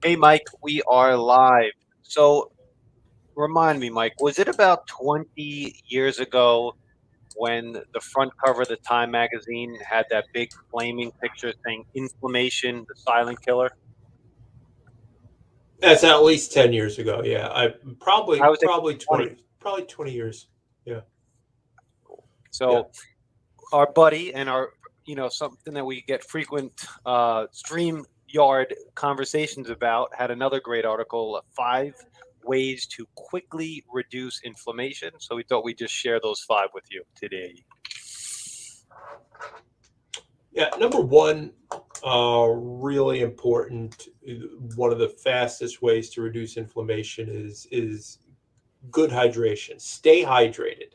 Hey, Mike, we are live. So remind me, Mike, was it about 20 years ago when the front cover of the Time magazine had that big flaming picture saying inflammation, the silent killer? That's at least 10 years ago. Yeah, I I probably was thinking probably 20. 20 years. Yeah, yeah, So our buddy and our, something that we get frequent stream yard conversations about had another great article, 5 ways to quickly reduce inflammation. So we thought we'd just share those 5 with you today. yeah. Number one, really important. One of the fastest ways to reduce inflammation is good hydration. Stay hydrated,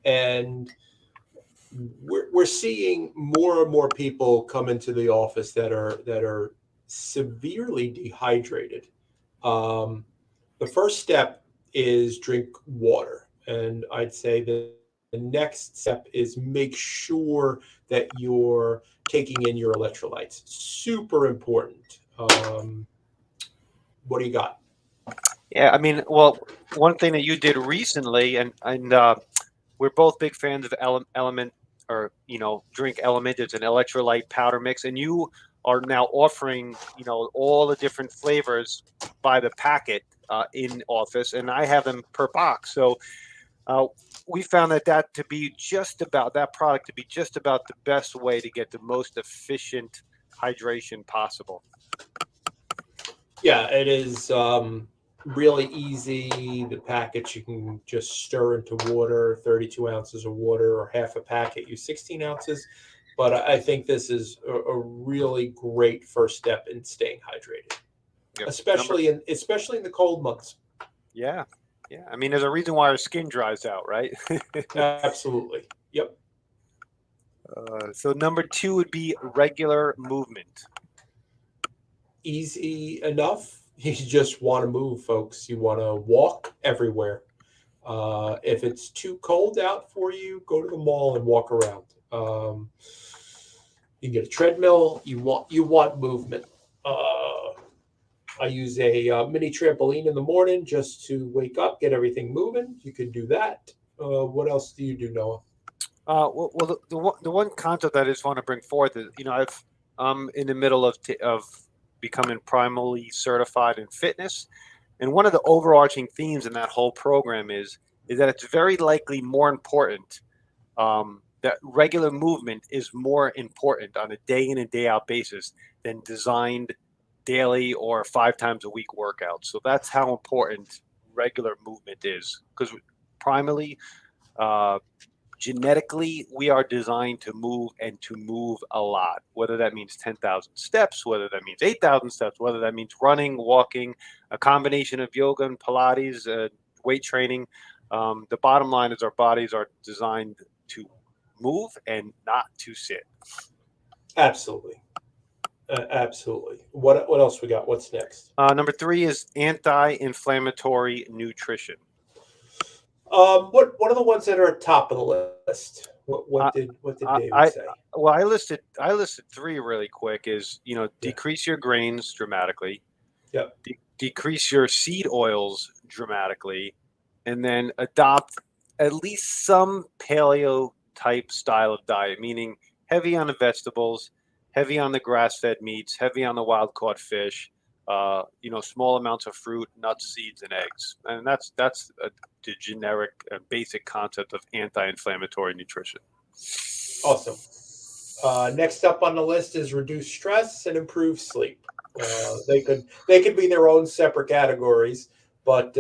and we're seeing more and more people come into the office that are severely dehydrated. Um, the first step is drink water, and I'd say the next step is make sure that you're taking in your electrolytes. Super important. What do you got? Yeah, I mean, well, one thing that you did recently, and we're both big fans of Element, or drink Element. It's an electrolyte powder mix, and you are now offering all the different flavors by the packet in office, and I have them per box. So uh, we found that to be just about that product to be just about the best way to get the most efficient hydration possible. Yeah, it is really easy. The packets you can just stir into water, 32 ounces of water, or half a packet, use 16 ounces. But I think this is a really great first step in staying hydrated, Yep. Number, especially in the cold months. yeah, yeah. I mean, there's a reason why our skin dries out, right? Absolutely. Yep. So number 2 would be regular movement. Easy enough. You just want to move, folks. You want to walk everywhere. If it's too cold out for you, go to the mall and walk around. You can get a treadmill. You want movement. I use a mini trampoline in the morning just to wake up, get everything moving. You can do that. What else do you do, Noah? Well, the one concept that I just want to bring forth is, I'm in the middle of becoming primally certified in fitness, and one of the overarching themes in that whole program is that it's very likely more important, that regular movement is more important on a day in and day out basis than designed daily or 5 times a week workouts. So that's how important regular movement is, because primarily, uh, genetically, we are designed to move and to move a lot, whether that means 10,000 steps, whether that means 8,000 steps, whether that means running, walking, a combination of yoga and Pilates, weight training. The bottom line is our bodies are designed to move and not to sit. Absolutely, absolutely. What else we got? What's next? Number 3 is anti inflammatory nutrition. What are the ones that are at top of the list? What Uh, did David I say? well, I listed 3 really quick. Is Yeah. decrease your grains dramatically, Yep. decrease your seed oils dramatically, and then adopt at least some paleo type style of diet, meaning heavy on the vegetables, heavy on the grass fed meats, heavy on the wild caught fish, small amounts of fruit, nuts, seeds, and eggs. And the generic basic concept of anti inflammatory nutrition. Awesome. Next up on the list is reduce stress and improve sleep. They could be their own separate categories, but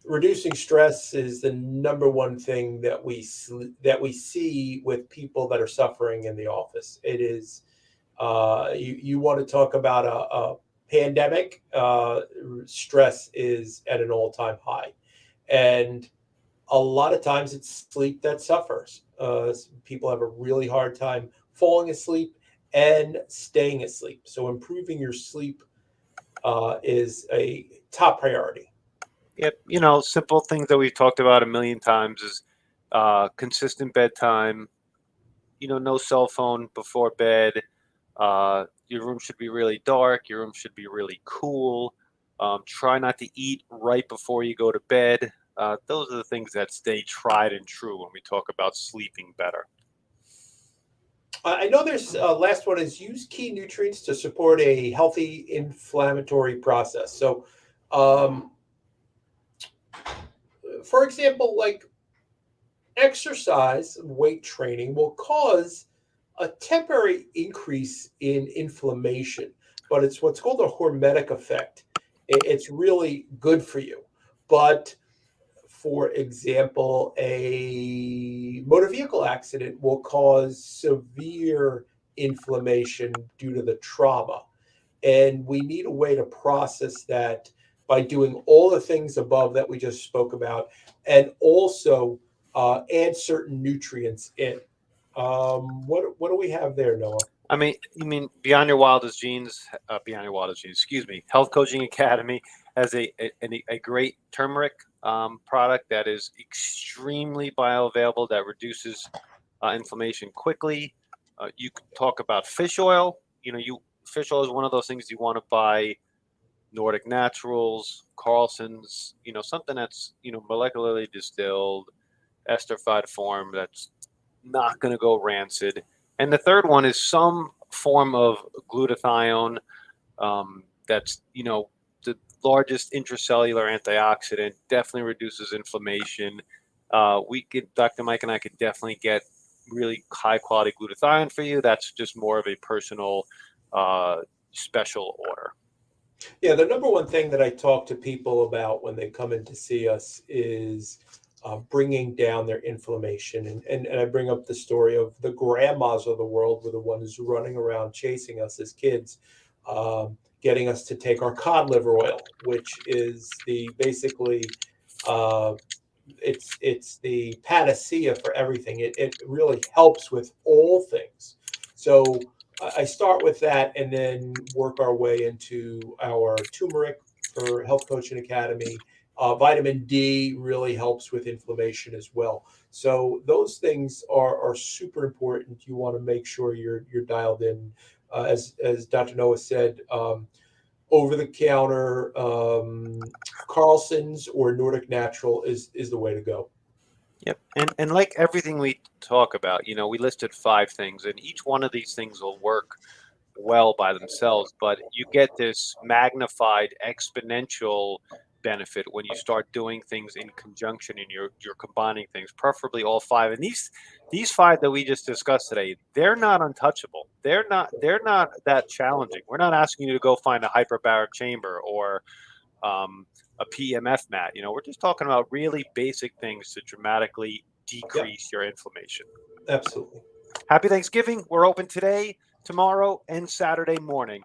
reducing stress is the number one thing that we see with people that are suffering in the office. It is you want to talk about a pandemic. Stress is at an all-time high, and a lot of times it's sleep that suffers. People have a really hard time falling asleep and staying asleep. So improving your sleep is a top priority. Yep, simple things that we've talked about a million times is consistent bedtime, no cell phone before bed, Your room should be really dark. Your room should be really cool. Try not to eat right before you go to bed. Those are the things that stay tried and true when we talk about sleeping better. I know there's last one is use key nutrients to support a healthy inflammatory process. So, um, for example, like exercise, weight training will cause a temporary increase in inflammation, but it's what's called a hormetic effect. It's really good for you. But for example, a motor vehicle accident will cause severe inflammation due to the trauma. And we need a way to process that by doing all the things above that we just spoke about, and also add certain nutrients in. What do we have there, Noah? I mean, you mean Beyond Your Wildest Dreams, Beyond Your Wildest Dreams, excuse me, Health Coaching Academy has a great turmeric product that is extremely bioavailable that reduces inflammation quickly. You could talk about fish oil. Fish oil is one of those things you want to buy. Nordic Naturals, Carlson's, something that's molecularly distilled, esterified form that's not going to go rancid. And the third one is some form of glutathione. That's the largest intracellular antioxidant. Definitely reduces inflammation. Dr. Mike and I could definitely get really high quality glutathione for you. That's just more of a personal special order. Yeah, the number one thing that I talk to people about when they come in to see us is bringing down their inflammation. And I bring up the story of the grandmas of the world were the ones running around chasing us as kids, getting us to take our cod liver oil, which is the basically it's the panacea for everything. It really helps with all things. So I start with that and then work our way into our turmeric for Health Coaching Academy. Vitamin D really helps with inflammation as well. So those things are super important. You want to make sure you're dialed in. As Dr. Noah said, over the counter Carlson's or Nordic Natural is the way to go. Yep. And like everything we talk about, we listed 5 things, and each one of these things will work well by themselves, but you get this magnified exponential benefit when you start doing things in conjunction and you're combining things, preferably all 5. And these 5 that we just discussed today, they're not untouchable. They're not that challenging. We're not asking you to go find a hyperbaric chamber or a PEMF mat. We're just talking about really basic things to dramatically decrease your inflammation. Absolutely. Happy Thanksgiving. We're open today, tomorrow, and Saturday morning.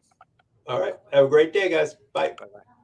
All right. Have a great day, guys. Bye. Bye-bye.